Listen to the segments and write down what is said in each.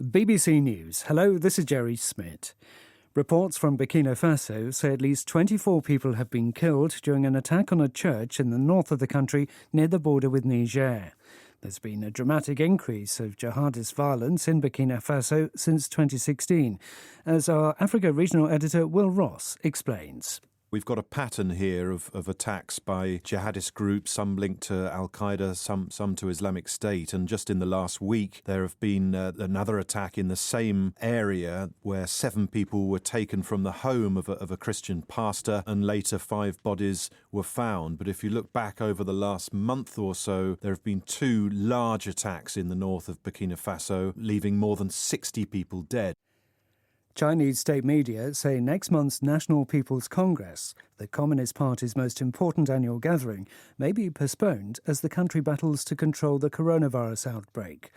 BBC News. Hello, this is Jerry Smith. Reports from Burkina Faso say at least 24 people have been killed during an attack on a church in the north of the country near the border with Niger. There's been a dramatic increase of jihadist violence in Burkina Faso since 2016, as our Africa regional editor Will Ross explains. We've got a pattern here of attacks by jihadist groups, some linked to al-Qaeda, some to Islamic State. And just in the last week, there have been another attack in the same area where 7 people were taken from the home of a Christian pastor, and later 5 bodies were found. But if you look back over the last month or so, there have been 2 large attacks in the north of Burkina Faso, leaving more than 60 people dead. Chinese state media say next month's National People's Congress, the Communist Party's most important annual gathering, may be postponed as the country battles to control the coronavirus outbreak.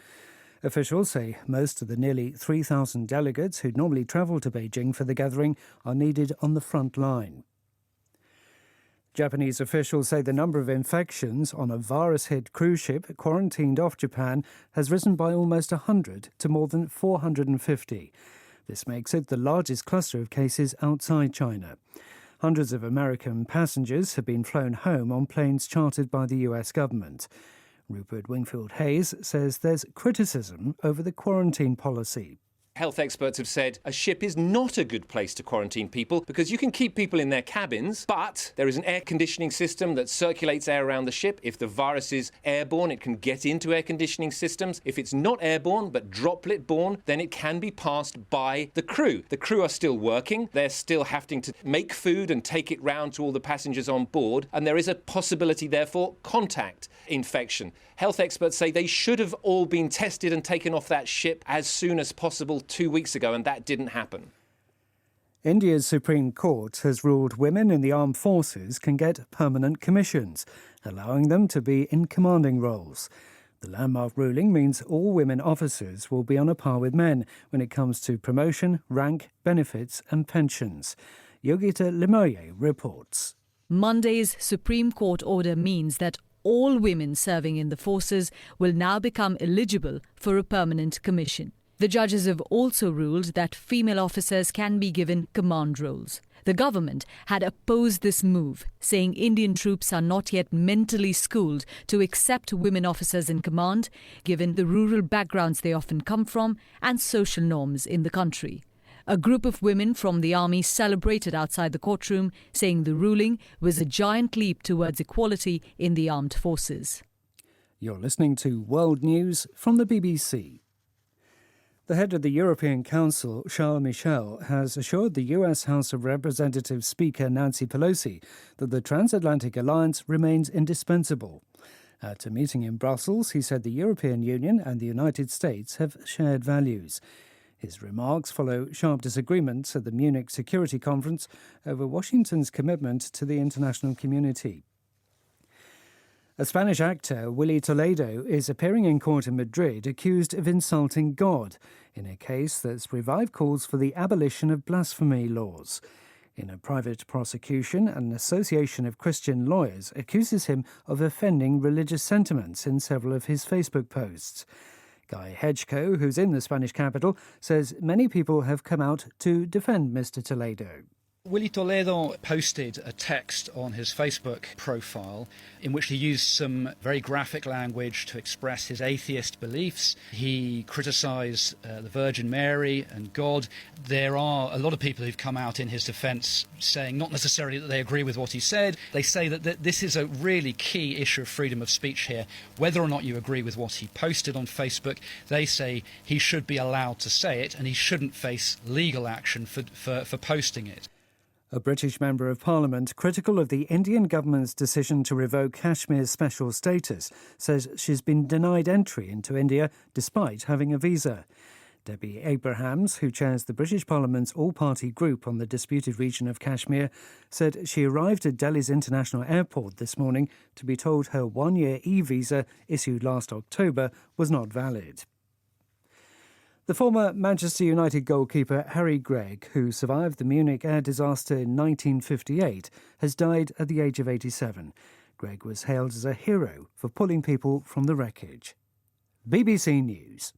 Officials say most of the nearly 3,000 delegates who normally travel to Beijing for the gathering are needed on the front line. Japanese officials say the number of infections on a virus-hit cruise ship quarantined off Japan has risen by almost 100 to more than 450. This makes it the largest cluster of cases outside China. Hundreds of American passengers have been flown home on planes chartered by the US government. Rupert Wingfield Hayes says there's criticism over the quarantine policy. Health experts have said a ship is not a good place to quarantine people because you can keep people in their cabins, but there is an air conditioning system that circulates air around the ship. If the virus is airborne, it can get into air conditioning systems. If it's not airborne but droplet-borne, then it can be passed by the crew. The crew are still working. They're still having to make food and take it round to all the passengers on board, and there is a possibility, therefore, contact infection. Health experts say they should have all been tested and taken off that ship as soon as possible 2 weeks ago, and that didn't happen. India's Supreme Court has ruled women in the armed forces can get permanent commissions, allowing them to be in commanding roles. The landmark ruling means all women officers will be on a par with men when it comes to promotion, rank, benefits and pensions. Yogita Limoye reports. Monday's Supreme Court order means that all women serving in the forces will now become eligible for a permanent commission. The judges have also ruled that female officers can be given command roles. The government had opposed this move, saying Indian troops are not yet mentally schooled to accept women officers in command, given the rural backgrounds they often come from and social norms in the country. A group of women from the army celebrated outside the courtroom, saying the ruling was a giant leap towards equality in the armed forces. You're listening to World News from the BBC. The head of the European Council, Charles Michel, has assured the US House of Representatives Speaker Nancy Pelosi that the transatlantic alliance remains indispensable. At a meeting in Brussels, he said the European Union and the United States have shared values. His remarks follow sharp disagreements at the Munich Security Conference over Washington's commitment to the international community. A Spanish actor, Willy Toledo, is appearing in court in Madrid accused of insulting God in a case that's revived calls for the abolition of blasphemy laws. In a private prosecution, an association of Christian lawyers accuses him of offending religious sentiments in several of his Facebook posts. Guy Hedgecoe, who's in the Spanish capital, says many people have come out to defend Mr. Toledo. Willy Toledo posted a text on his Facebook profile in which he used some very graphic language to express his atheist beliefs. He criticised the Virgin Mary and God. There are a lot of people who've come out in his defence saying not necessarily that they agree with what he said. They say that this is a really key issue of freedom of speech here. Whether or not you agree with what he posted on Facebook, they say he should be allowed to say it and he shouldn't face legal action for posting it. A British Member of Parliament critical of the Indian government's decision to revoke Kashmir's special status says she's been denied entry into India despite having a visa. Debbie Abrahams, who chairs the British Parliament's all-party group on the disputed region of Kashmir, said she arrived at Delhi's international airport this morning to be told her one-year e-visa issued last October was not valid. The former Manchester United goalkeeper Harry Gregg, who survived the Munich air disaster in 1958, has died at the age of 87. Gregg was hailed as a hero for pulling people from the wreckage. BBC News.